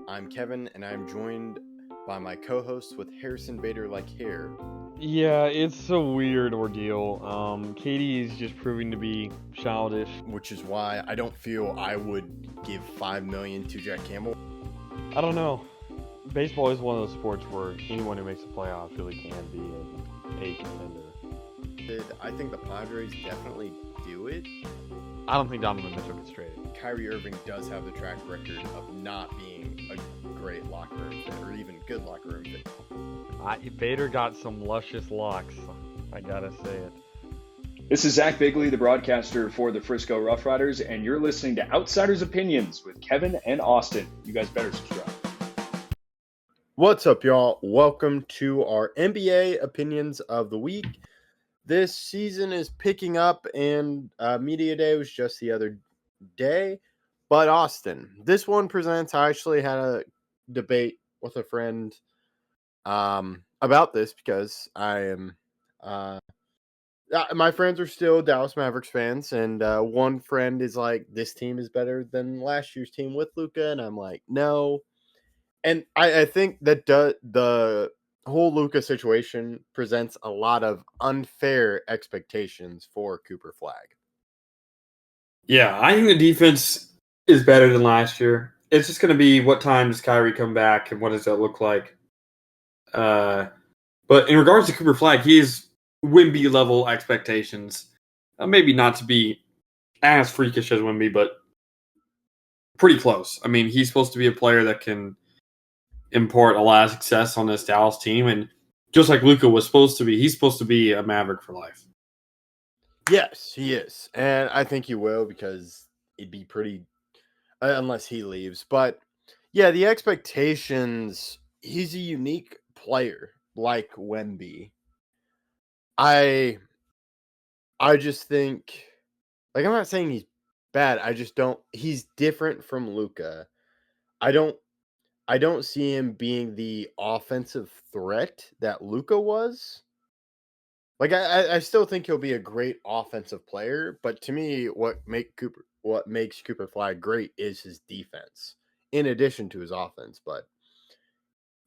I'm Kevin, and I'm joined by my co-host with Harrison Bader like hair. Yeah, it's a weird ordeal. Katie is just proving to be childish. Which is why I don't feel I would give $5 million to Jack Campbell. I don't know. Baseball is one of those sports where anyone who makes the playoffs really can be a contender. I think the Padres definitely do it. I don't think Donovan Mitchell gets traded. Kyrie Irving does have the track record of not being a great locker room fit, or even good locker room fit. Bader got some luscious locks. I gotta say it. This is Zach Bigley, the broadcaster for the Frisco Rough Riders, and you're listening to Outsiders Opinions with Kevin and Austin. You guys better subscribe. What's up, y'all? Welcome to our NBA Opinions of the Week. This season is picking up, and Media Day was just the other day. But Austin, this one presents, I actually had a debate with a friend about this because I am my friends are still Dallas Mavericks fans, and one friend is like, this team is better than last year's team with Luka, and I'm like, no. And I think that the whole Luka situation presents a lot of unfair expectations for Cooper Flagg. Yeah, I think the defense is better than last year. It's just going to be what time does Kyrie come back and what does that look like. But in regards to Cooper Flagg, he is Wemby level expectations. Maybe not to be as freakish as Wemby, but pretty close. I mean, he's supposed to be a player that can impart a lot of success on this Dallas team. And just like Luka was supposed to be, he's supposed to be a Maverick for life. Yes, he is. And I think he will, because it'd be pretty, unless he leaves. But yeah, the expectations, he's a unique player like Wemby. I just think, like, I'm not saying he's bad. I just don't, he's different from Luka. I don't see him being the offensive threat that Luka was. Like, I still think he'll be a great offensive player, but to me, what makes Cooper Flagg great is his defense, in addition to his offense. But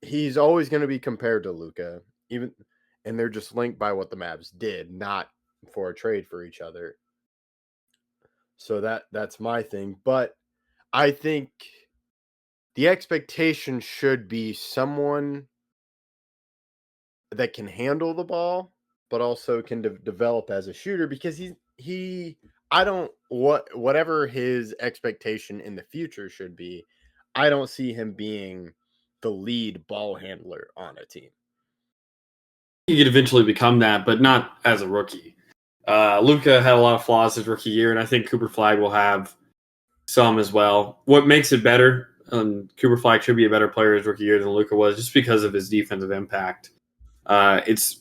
he's always going to be compared to Luka, and they're just linked by what the Mavs did, not for a trade for each other. So that's my thing. But I think the expectation should be someone that can handle the ball, but also can develop as a shooter, because whatever his expectation in the future should be, I don't see him being the lead ball handler on a team. He could eventually become that, but not as a rookie. Luka had a lot of flaws his rookie year, and I think Cooper Flagg will have some as well. What makes it better, Cooper Flagg should be a better player his rookie year than Luka was, just because of his defensive impact. It's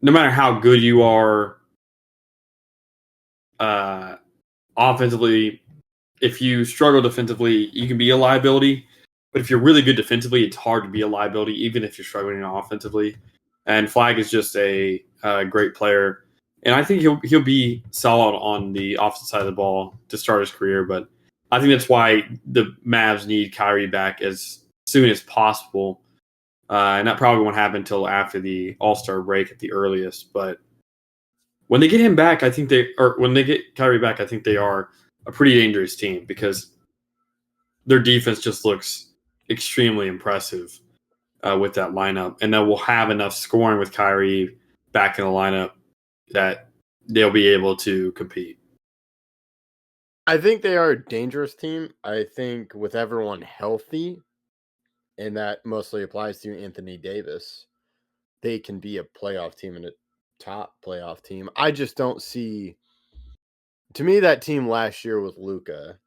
no matter how good you are offensively, if you struggle defensively, you can be a liability. But if you're really good defensively, it's hard to be a liability, even if you're struggling offensively. And Flagg is just a great player, and I think he'll be solid on the offensive side of the ball to start his career. But I think that's why the Mavs need Kyrie back as soon as possible, and that probably won't happen until after the All-Star break at the earliest. But when they get him back, when they get Kyrie back, I think they are a pretty dangerous team, because their defense just looks extremely impressive with that lineup, and that will have enough scoring with Kyrie back in the lineup that they'll be able to compete. I think they are a dangerous team. I think with everyone healthy, and that mostly applies to Anthony Davis, they can be a playoff team and a top playoff team. I just don't see. To me, that team last year with Luka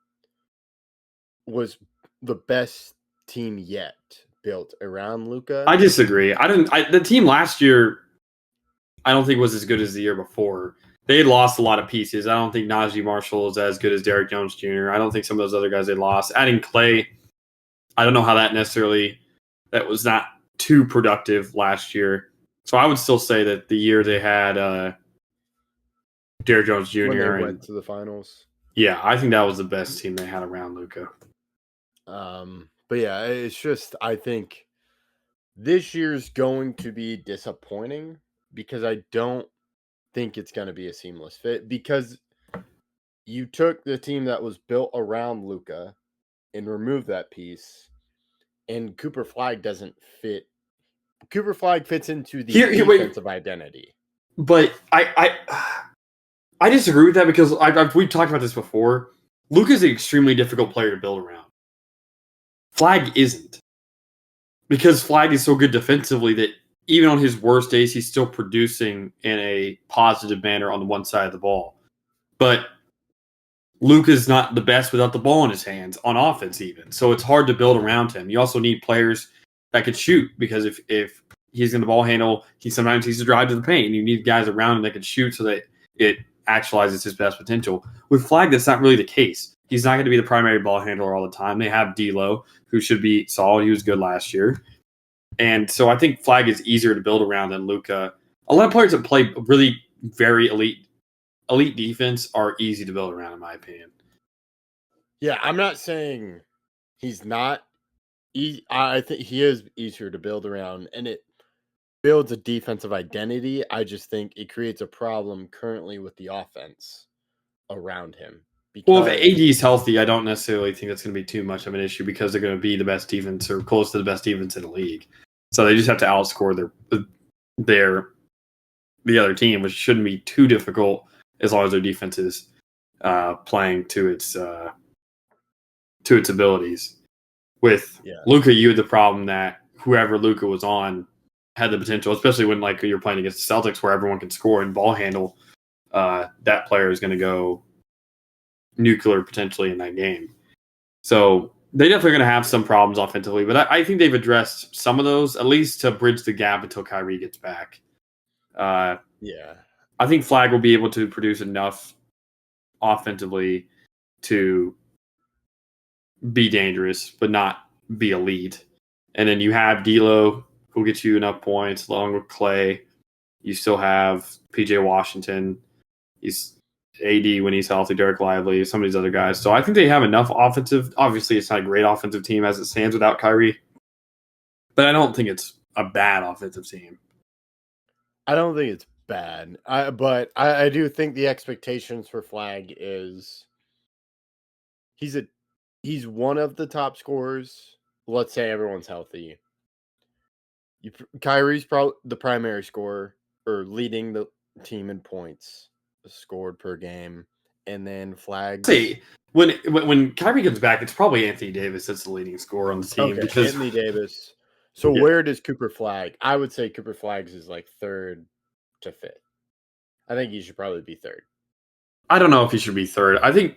was the best team yet built around Luka. I disagree. The team last year, I don't think was as good as the year before. They lost a lot of pieces. I don't think Najee Marshall is as good as Derrick Jones Jr. I don't think some of those other guys they lost. Adding Clay, I don't know how that was not too productive last year. So I would still say that the year they had Derrick Jones Jr. when they went to the finals. Yeah, I think that was the best team they had around Luka. But yeah, it's just I think this year's going to be disappointing because I don't think it's going to be a seamless fit because you took the team that was built around Luca and removed that piece, and Cooper Flagg doesn't fit. Cooper Flagg fits into the Wait, defensive identity. but I disagree with that because we've talked about this before. Luka's an extremely difficult player to build around. Flagg isn't, because Flagg is so good defensively that even on his worst days, he's still producing in a positive manner on the one side of the ball. But Luka's not the best without the ball in his hands on offense, even. So it's hard to build around him. You also need players that could shoot, because if he's going to ball handle, he sometimes needs to drive to the paint. You need guys around him that can shoot so that it actualizes his best potential. With Flagg, that's not really the case. He's not going to be the primary ball handler all the time. They have D'Lo, who should be solid. He was good last year. And so I think Flagg is easier to build around than Luka. A lot of players that play really very elite defense are easy to build around, in my opinion. Yeah, I'm not saying he's not. I think he is easier to build around, and it builds a defensive identity. I just think it creates a problem currently with the offense around him. Well, if Because AD is healthy, I don't necessarily think that's going to be too much of an issue, because they're going to be the best defense or close to the best defense in the league. So they just have to outscore the other team, which shouldn't be too difficult as long as their defense is playing to its abilities. With Luka, you had the problem that whoever Luka was on had the potential, especially when like you're playing against the Celtics, where everyone can score and ball handle. That player is going to go nuclear potentially in that game. So they're definitely going to have some problems offensively, but I think they've addressed some of those, at least to bridge the gap until Kyrie gets back. I think Flagg will be able to produce enough offensively to be dangerous, but not be elite. And then you have D'Lo, who gets you enough points, along with Clay. You still have PJ Washington. He's AD when he's healthy, Derek Lively, some of these other guys. So I think they have enough offensive. Obviously, it's not a great offensive team as it stands without Kyrie, but I don't think it's a bad offensive team. I don't think it's bad, but I do think the expectations for Flagg is he's one of the top scorers. Let's say everyone's healthy. Kyrie's probably the primary scorer or leading the team in points scored per game, and then Flagg. See, when Kyrie comes back, it's probably Anthony Davis that's the leading scorer on the team. Because Anthony Davis. So where does Cooper Flagg? I would say Cooper Flagg's is like third to fifth. I think he should probably be third. I don't know if he should be third. I think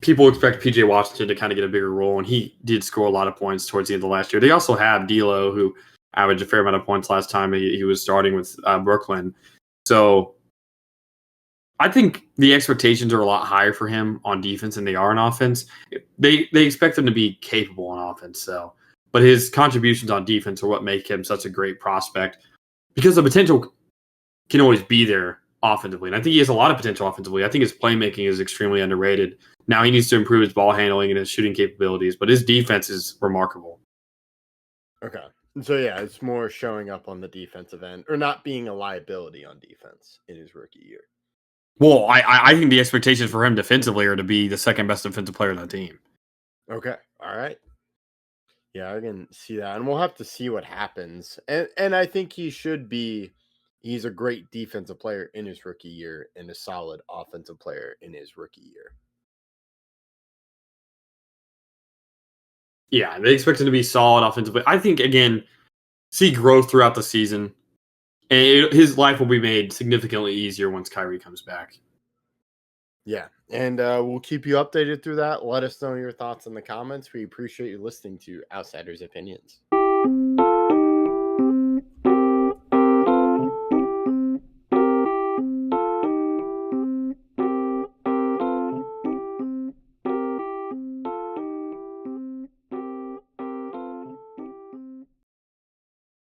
people expect PJ Washington to kind of get a bigger role, and he did score a lot of points towards the end of last year. They also have D'Lo, who averaged a fair amount of points last time he was starting with Brooklyn. So I think the expectations are a lot higher for him on defense than they are on offense. They expect him to be capable on offense, so, but his contributions on defense are what make him such a great prospect, because the potential can always be there offensively. And I think he has a lot of potential offensively. I think his playmaking is extremely underrated. Now he needs to improve his ball handling and his shooting capabilities, but his defense is remarkable. Okay. So yeah, it's more showing up on the defensive end or not being a liability on defense in his rookie year. Well, I think the expectations for him defensively are to be the second best defensive player on the team. Okay. All right. Yeah, I can see that. And we'll have to see what happens. And I think he's a great defensive player in his rookie year and a solid offensive player in his rookie year. Yeah, they expect him to be solid offensively. I think, again, see growth throughout the season. And his life will be made significantly easier once Kyrie comes back. Yeah, and we'll keep you updated through that. Let us know your thoughts in the comments. We appreciate you listening to Outsiders Opinions.